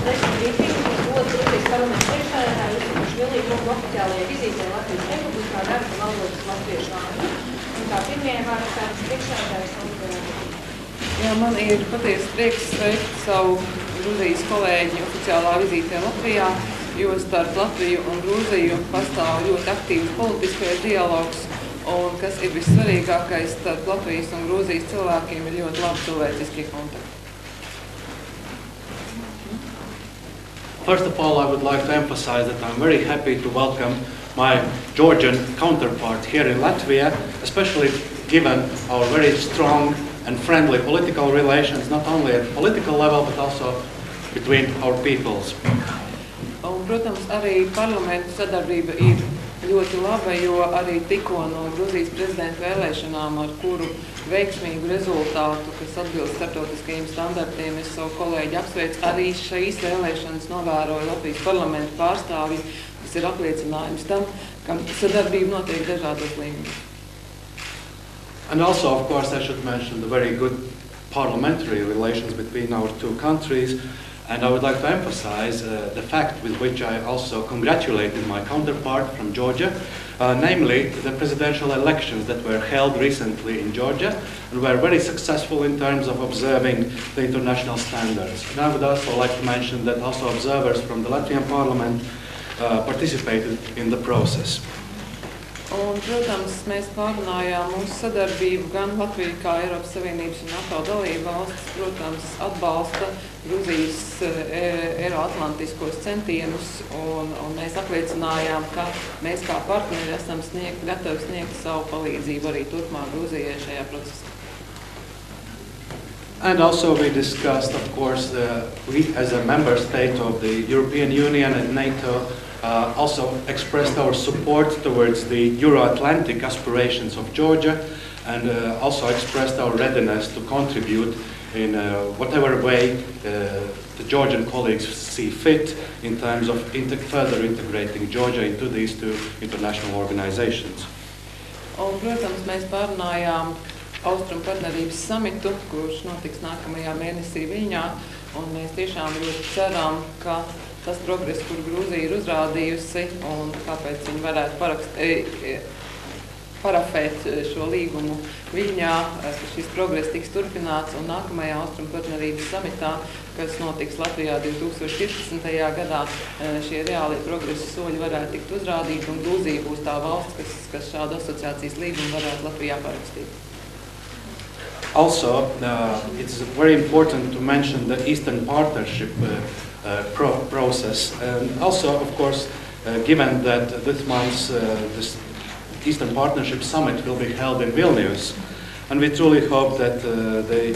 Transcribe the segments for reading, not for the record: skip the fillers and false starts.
presa brīfingu, ko Grūzijas parlamenta priekšsēdētāji Ivašvili kunga oficiālajā vizītē Latvijas Republikā darba valodas latviešu vārdu. Un kā pirmie vārds kāds priekšsēdētājs un Jā, man ir patiesi prieks sveikt savu Grūzijas kolēģi oficiālā vizītē Latvijā, jo starp Latviju un Grūziju pastāv ļoti aktīvs politiskais dialogs, un kas ir vissvarīgākais, starp Latvijas un Grūzijas cilvēkiem ir ļoti labi cilvēciskie kontakti. First of all, I would like to emphasize that I'm very happy to welcome my Georgian counterpart here in Latvia, especially given our very strong and friendly political relations, not only at political level, but also between our peoples. Un, protams, arī parlamentu sadarbība ir ļoti laba, jo arī tikko no Grūzijas prezidenta vēlēšanām, ar kuru veiksmīgu rezultātu, kas atbilst starptautiskajiem standartiem, es savu kolēģi apsveicu, arī šīs vēlēšanas novēroja Latvijas parlamentu pārstāvji. Tas ir apliecinājums tam, ka sadarbība notiek dažādos līmeņos. And also, of course, I should mention the very good parliamentary relations between our two countries. And I would like to emphasize the fact with which I also congratulated my counterpart from Georgia, namely the presidential elections that were held recently in Georgia and were very successful in terms of observing the international standards. And I would also like to mention that also observers from the Latvian parliament participated in the process. Un, protams, mēs pārunājām mūsu sadarbību gan Latvija kā Eiropas Savienības un NATO dalība valstis, protams, atbalsta Grūzijas eiroatlantiskos centienus, un mēs apliecinājām, ka mēs kā partneri esam gatavi sniegt savu palīdzību arī turpmāk Grūzijai šajā procesā. And also we discussed, of course, we as a member state of the European Union and NATO also expressed our support towards the Euro-Atlantic aspirations of Georgia, and also expressed our readiness to contribute in whatever way the Georgian colleagues see fit in terms of further integrating Georgia into these two international organizations. Un, protams, mēs pārunājām Austrumu partnerības samitu, kurš notiks nākamajā mēnesī Viļņā, un mēs tiešām ļoti ceram, ka tas progress, kur Grūzija ir uzrādījusi, un kāpēc viņi varētu parafēt šo līgumu Viļņā, ka šis progress tiks turpināts, un nākamajā Austrumu partnerības samitā, kas notiks Latvijā 2015. gadā, šie reālie progresa soļi varētu tikt uzrādīti, un Grūzija būs tā valsts, kas šādu asociācijas līgumu varētu Latvijā parakstīt. Also, it's very important to mention the Eastern Partnership process, and also, of course, given that this month's this Eastern Partnership Summit will be held in Vilnius, and we truly hope that the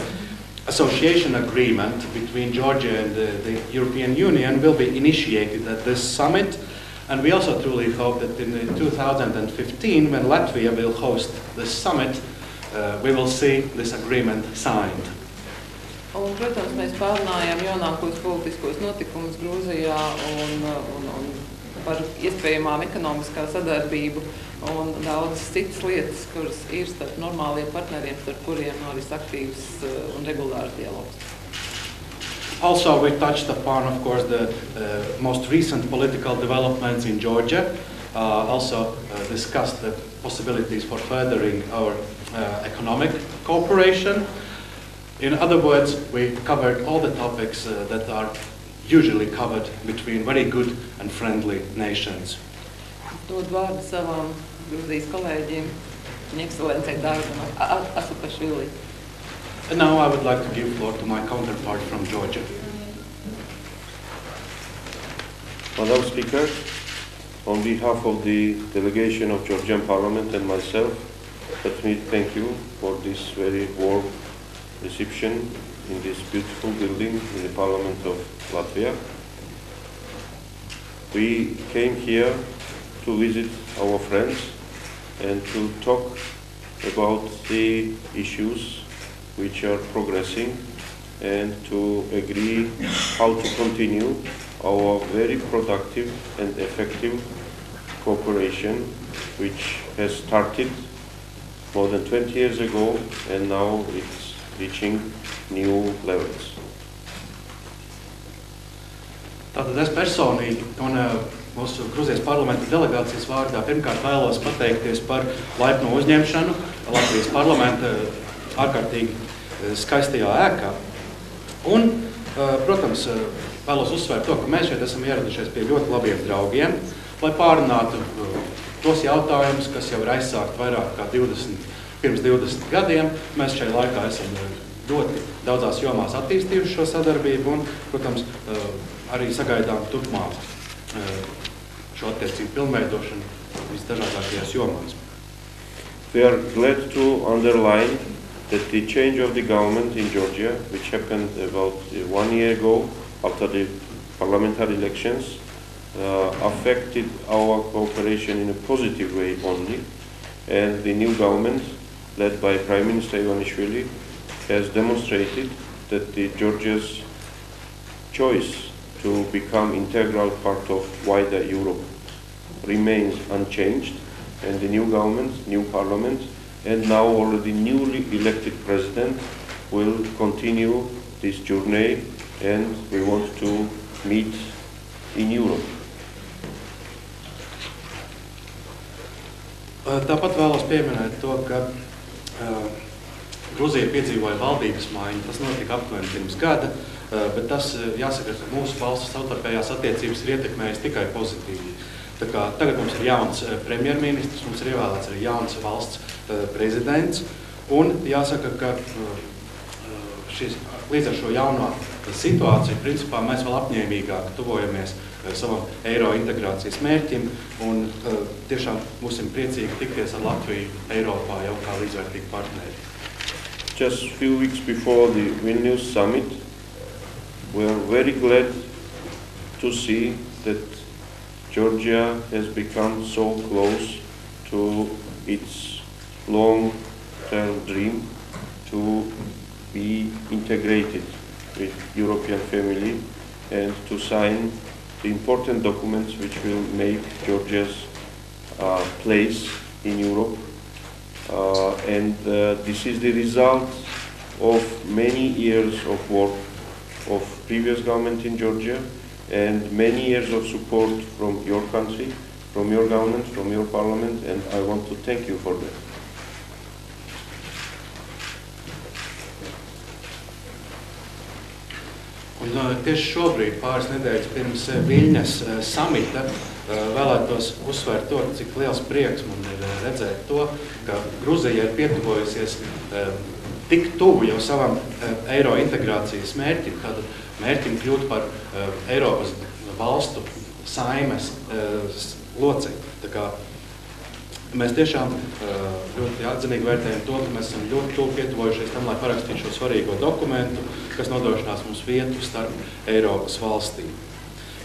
association agreement between Georgia and the European Union will be initiated at this summit, and we also truly hope that in 2015, when Latvia will host this summit, we will see this agreement signed. Un, protams, mēs pārunājām jaunākos politiskos notikumus Grūzijā un par iespējamām ekonomiskā sadarbību un daudzas citas lietas, kuras ir starp normāliem partneriem, starp kuriem noris aktīvs un regulārs dialogs. Also, we touched upon, of course, the most recent political developments in Georgia. Also discussed the possibilities for furthering our economic cooperation. In other words, we covered all the topics that are usually covered between very good and friendly nations. Dod vārdu savam Grūzijas kolēģiem, viņa ekscelencei Dāvidam Asapašvili. And now I would like to give floor to my counterpart from Georgia. Madam Speaker, on behalf of the delegation of Georgian Parliament and myself, let me thank you for this very warm reception in this beautiful building in the Parliament of Latvia. We came here to visit our friends and to talk about the issues which are progressing and to agree how to continue our very productive and effective cooperation which has started more than 20 years ago and now it's reaching new levels. Tātad es personīgi un mūsu Grūzijas parlamenta delegācijas vārdā pirmkārt vēlos pateikties par laipno uzņemšanu Latvijas parlamenta ārkārtīgi skaistajā ēkā. Un, protams, vēlos uzsvērt to, ka mēs šeit esam ieradušies pie ļoti labiem draugiem, lai pārunātu tos jautājumus, kas jau ir aizsākt vairāk kā pirms 20 gadiem. Mēs šajā laikā esam ļoti daudzās jomās attīstījuši šo sadarbību un, protams, arī sagaidām turpmāk šo attiecību pilnveidošanu visdažādākajās jomās. We are glad to underline that the change of the government in Georgia, which happened about 1 year ago after the parliamentary elections, affected our cooperation in a positive way only, and the new government, led by Prime Minister Ivanishvili, has demonstrated that Georgia's choice to become integral part of wider Europe remains unchanged, and the new government, new parliament, and now already newly elected president will continue this journey, and we want to meet in Europe. Tāpat vēlos pieminēt to, ka Grūzija piedzīvoja valdības maiņu. Tas notika aptuveni pirms gada, bet tas, jāsaka, ka mūsu valsts savstarpējās attiecības ir ietekmējis tikai pozitīvi. Tā kā tagad mums ir jauns premjerministrs, mums ir ievēlēts arī jauns valsts prezidents, un jāsaka, ka līdz ar šo jauno situāciju, principā, mēs vēl apņēmīgāk tuvojamies savam eiro integrācijas mērķim, un tiešām būsim priecīgi tikties ar Latviju Eiropā jau kā līdzvērtīgi partneri. Just a few weeks before the Vilnius summit, we are very glad to see that Georgia has become so close to its long-term dream to be integrated with European family and to sign the important documents which will make Georgia's place in Europe. This is the result of many years of work of previous government in Georgia and many years of support from your country, from your government, from your parliament, and I want to thank you for that. Un tieši šobrīd, pāris nedēļas pirms Viļņas samita, vēlētos uzsvērt to, cik liels prieks man ir redzēt to, ka Gruzija ir pietuvojusies tik tuvu jau savam eiro integrācijas mērķim, tātad mērķim kļūt par Eiropas valstu saimes locekli. Tā kā mēs tiešām ļoti atzinīgi vērtējam to, ka mēs esam ļoti tuvu pietuvojušies tam, lai parakstītu šo svarīgo dokumentu, kas nodrošinās mums vietu starp Eiropas valstīm.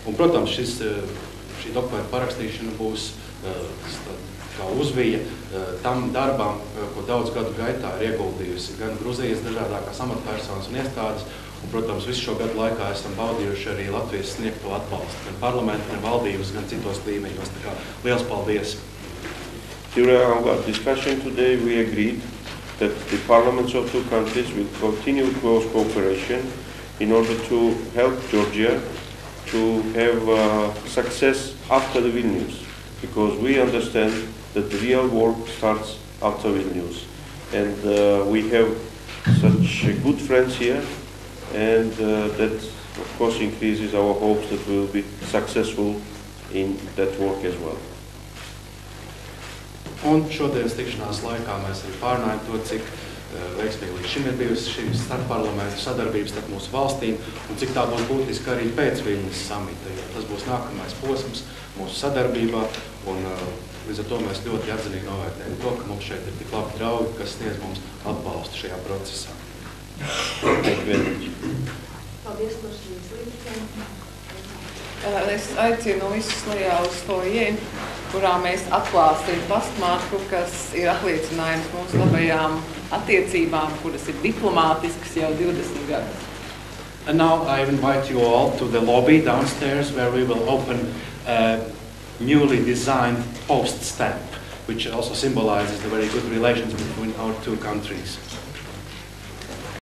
Un, protams, šī dokumenta parakstīšana būs kā uzvija tam darbām, ko daudz gadu gaitā ir ieguldījusi gan Gruzijas dažādākās amatpersonas un iestādes, un, protams, visu šo gadu laikā esam baudījuši arī Latvijas sniegto atbalstu, gan parlamentu, gan valdības, gan citos līmeņos. Tā kā liels paldies! During our discussion today, we agreed that the parliaments of two countries will continue close cooperation in order to help Georgia to have success after the Vilnius, because we understand that the real work starts after Vilnius. And we have such good friends here, and that, of course, increases our hopes that we will be successful in that work as well. Un šodienas tikšanās laikā mēs arī pārunājam to, cik veiksmīgi līdz šim ir bijusi šī starpparlamentu sadarbības starp mūsu valstīm un cik tā būs būtiska arī pēc Viļņas samita, jo tas būs nākamais posms mūsu sadarbībā un līdz ar to mēs ļoti atzinīgi novērtējam to, ka mums šeit ir tik labi draugi, kas sniedz mums atbalstu šajā procesā. Paldies par šīs līdzekļiem. Es aicinu visus lejā uz foyer, kurā mēs atklāsim pastmarku, kas ir apliecinājums mūsu labajām attiecībām, kuras ir diplomātiskas jau 20 gadus. And now I invite you all to the lobby downstairs where we will open a newly designed post stamp, which also symbolizes the very good relations between our two countries.